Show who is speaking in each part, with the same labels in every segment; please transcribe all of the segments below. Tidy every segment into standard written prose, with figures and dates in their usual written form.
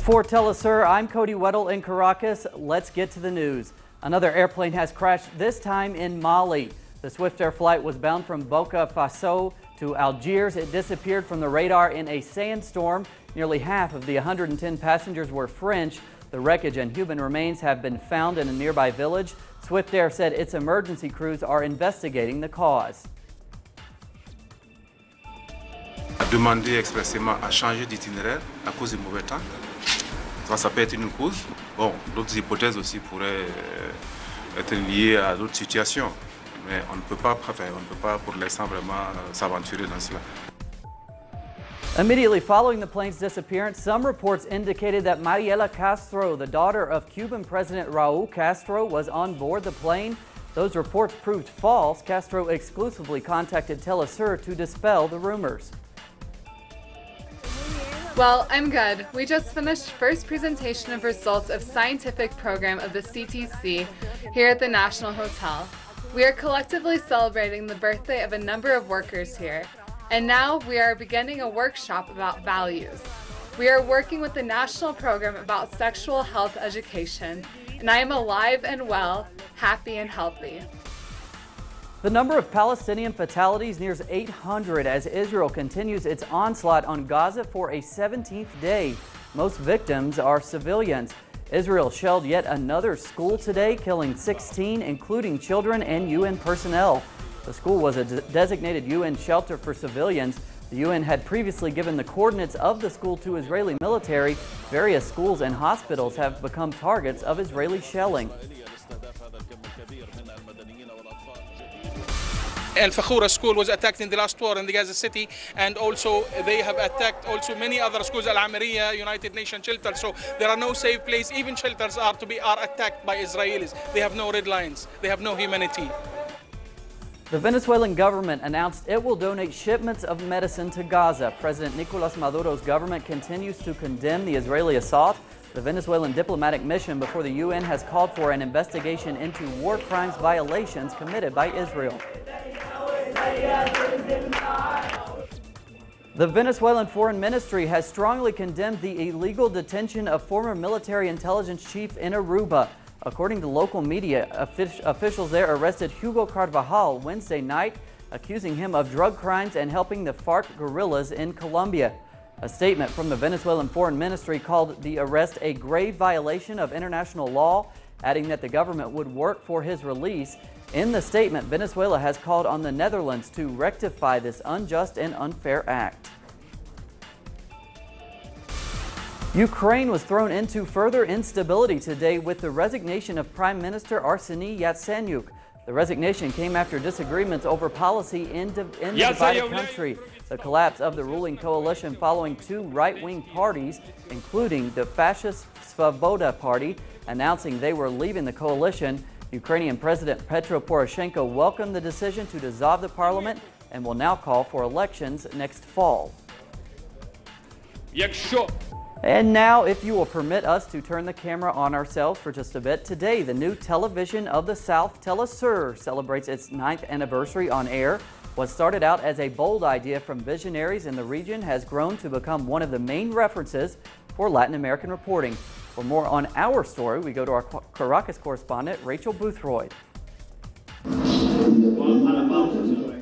Speaker 1: For Telesur, I'm Cody Weddle in Caracas. Let's get to the news. Another airplane has crashed, this time in Mali. The Swiftair flight was bound from Burkina Faso to Algiers. It disappeared from the radar in a sandstorm. Nearly half of the 110 passengers were French. The wreckage and human remains have been found in a nearby village. Swiftair said its emergency crews are investigating the cause.
Speaker 2: A demandé expressément à changer d'itinéraire à cause du mauvais temps. Ça peut être une cause. Bon, d'autres hypothèses aussi pourraient être liées à d'autres situations. Mais on ne peut pas pour l'instant vraiment s'aventurer dans cela.
Speaker 1: Immediately following the plane's disappearance, some reports indicated that Mariela Castro, the daughter of Cuban President Raul Castro, was on board the plane. Those reports proved false. Castro exclusively contacted Telesur to dispel the rumors.
Speaker 3: Well, I'm good. We just finished first presentation of results of scientific program of the CTC here at the National Hotel. We are collectively celebrating the birthday of a number of workers here. And now we are beginning a workshop about values. We are working with the national program about sexual health education, and I am alive and well, happy and healthy.
Speaker 1: The number of Palestinian fatalities nears 800 as Israel continues its onslaught on Gaza for a 17th day. Most victims are civilians. Israel shelled yet another school today, killing 16, including children and UN personnel. The school was a designated UN shelter for civilians. The UN had previously given the coordinates of the school to Israeli military. Various schools and hospitals have become targets of Israeli shelling.
Speaker 4: Al Fakhura school was attacked in the last war in the Gaza City, and also they have attacked also many other schools, Al Amiriya, United Nations shelters. So there are no safe place. Even shelters are attacked by Israelis. They have no red lines. They have no humanity.
Speaker 1: The Venezuelan government announced it will donate shipments of medicine to Gaza. President Nicolas Maduro's government continues to condemn the Israeli assault. The Venezuelan diplomatic mission before the UN has called for an investigation into war crimes violations committed by Israel. The Venezuelan Foreign Ministry has strongly condemned the illegal detention of former military intelligence chief in Aruba. According to local media, officials there arrested Hugo Carvajal Wednesday night, accusing him of drug crimes and helping the FARC guerrillas in Colombia. A statement from the Venezuelan Foreign Ministry called the arrest a grave violation of international law, adding that the government would work for his release. In the statement, Venezuela has called on the Netherlands to rectify this unjust and unfair act. Ukraine was thrown into further instability today with the resignation of Prime Minister Arseniy Yatsenyuk. The resignation came after disagreements over policy in the divided country. The collapse of the ruling coalition following two right-wing parties, including the fascist Svoboda Party, announcing they were leaving the coalition. Ukrainian President Petro Poroshenko welcomed the decision to dissolve the parliament and will now call for elections next fall. And now, if you will permit us to turn the camera on ourselves for just a bit. Today, the new Television of the South, Telesur, celebrates its 9th anniversary on air. What started out as a bold idea from visionaries in the region has grown to become one of the main references for Latin American reporting. For more on our story, we go to our Caracas correspondent, Rachel Boothroyd.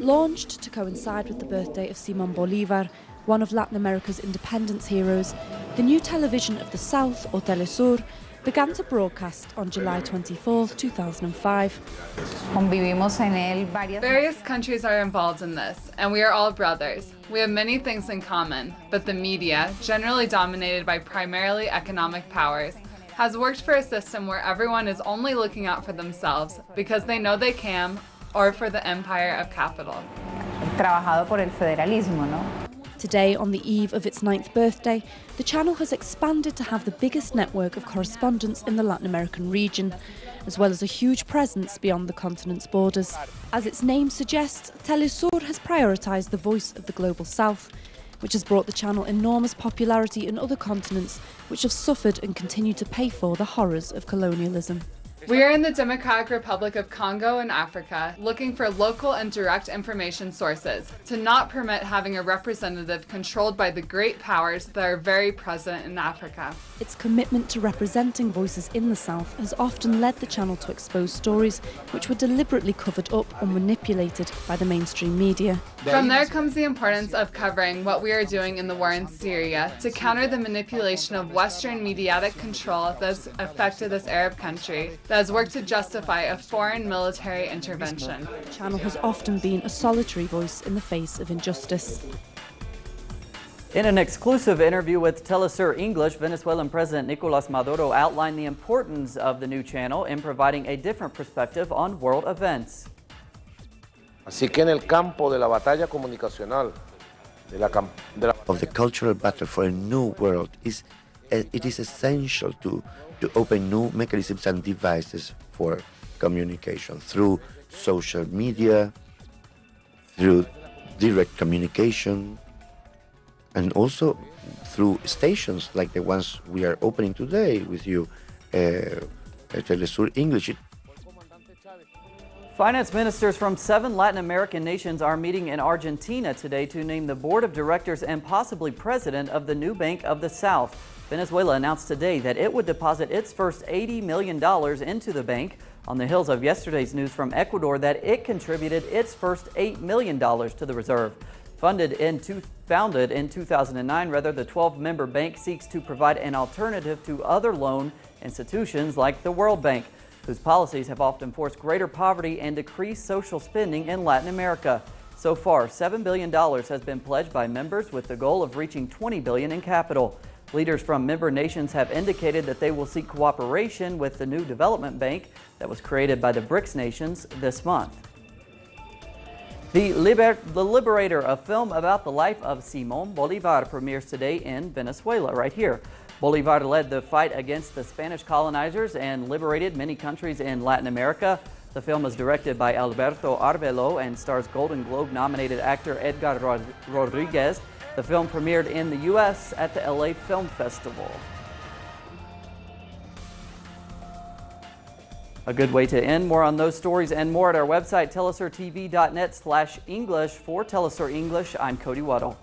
Speaker 5: Launched to coincide with the birthday of Simón Bolívar, one of Latin America's independence heroes, the new Television of the South, or Telesur, began to broadcast on July 24, 2005.
Speaker 3: Various countries are involved in this, and we are all brothers. We have many things in common, but the media, generally dominated by primarily economic powers, has worked for a system where everyone is only looking out for themselves because they know they can, or for the empire of capital.
Speaker 5: Today, on the eve of its 9th birthday, the channel has expanded to have the biggest network of correspondents in the Latin American region, as well as a huge presence beyond the continent's borders. As its name suggests, Telesur has prioritised the voice of the Global South, which has brought the channel enormous popularity in other continents which have suffered and continue to pay for the horrors of colonialism.
Speaker 3: We are in the Democratic Republic of Congo in Africa, looking for local and direct information sources, to not permit having a representative controlled by the great powers that are very present in Africa.
Speaker 5: Its commitment to representing voices in the South has often led the channel to expose stories which were deliberately covered up or manipulated by the mainstream media.
Speaker 3: From there comes the importance of covering what we are doing in the war in Syria to counter the manipulation of Western mediatic control that has affected this Arab country that has worked to justify a foreign military intervention.
Speaker 5: The channel has often been a solitary voice in the face of injustice.
Speaker 1: In an exclusive interview with Telesur English, Venezuelan President Nicolás Maduro outlined the importance of the new channel in providing a different perspective on world events.
Speaker 6: Así que en el campo de la batalla comunicacional,
Speaker 7: of the cultural battle for a new world, it is essential to open new mechanisms and devices for communication through social media, through direct communication, and also through stations like the ones we are opening today with you, Telesur English.
Speaker 1: Finance ministers from 7 Latin American nations are meeting in Argentina today to name the board of directors and possibly president of the new Bank of the South. Venezuela announced today that it would deposit its first $80 million into the bank on the heels of yesterday's news from Ecuador that it contributed its first $8 million to the reserve. Founded in 2009, the 12-member bank seeks to provide an alternative to other loan institutions like the World Bank, whose policies have often forced greater poverty and decreased social spending in Latin America. So far, $7 billion has been pledged by members with the goal of reaching $20 billion in capital. Leaders from member nations have indicated that they will seek cooperation with the new development bank that was created by the BRICS nations this month. The Liberator, a film about the life of Simón Bolívar, premieres today in Venezuela, right here. Bolívar led the fight against the Spanish colonizers and liberated many countries in Latin America. The film is directed by Alberto Arbelo and stars Golden Globe-nominated actor Edgar Rodriguez. The film premiered in the U.S. at the LA Film Festival. A good way to end. More on those stories and more at our website, telesurtv.net/English. For Telesur English, I'm Cody Waddle.